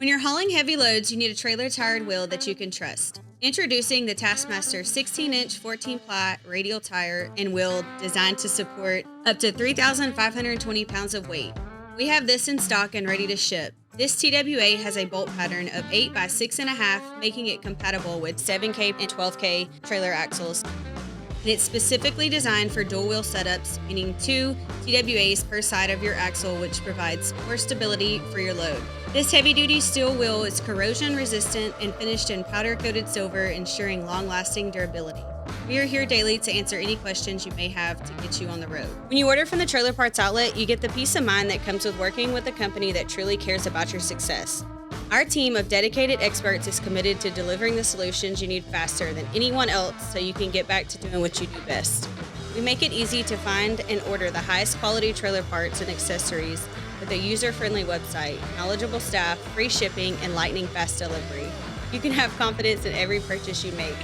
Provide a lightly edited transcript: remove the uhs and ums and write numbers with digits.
When you're hauling heavy loads, you need a trailer-tired wheel that you can trust. Introducing the Taskmaster 16-inch 14-ply radial tire and wheel designed to support up to 3,520 pounds of weight. We have this in stock and ready to ship. This TWA has a bolt pattern of 8 by 6.5, making it compatible with 7K and 12K trailer axles. And it's specifically designed for dual wheel setups, meaning 2 TWAs per side of your axle, which provides more stability for your load. This heavy-duty steel wheel is corrosion resistant and finished in powder-coated silver, ensuring long-lasting durability. We are here daily to answer any questions you may have to get you on the road. When you order from the Trailer Parts Outlet, you get the peace of mind that comes with working with a company that truly cares about your success. Our team of dedicated experts is committed to delivering the solutions you need faster than anyone else so you can get back to doing what you do best. We make it easy to find and order the highest quality trailer parts and accessories with a user-friendly website, knowledgeable staff, free shipping, and lightning-fast delivery. You can have confidence in every purchase you make.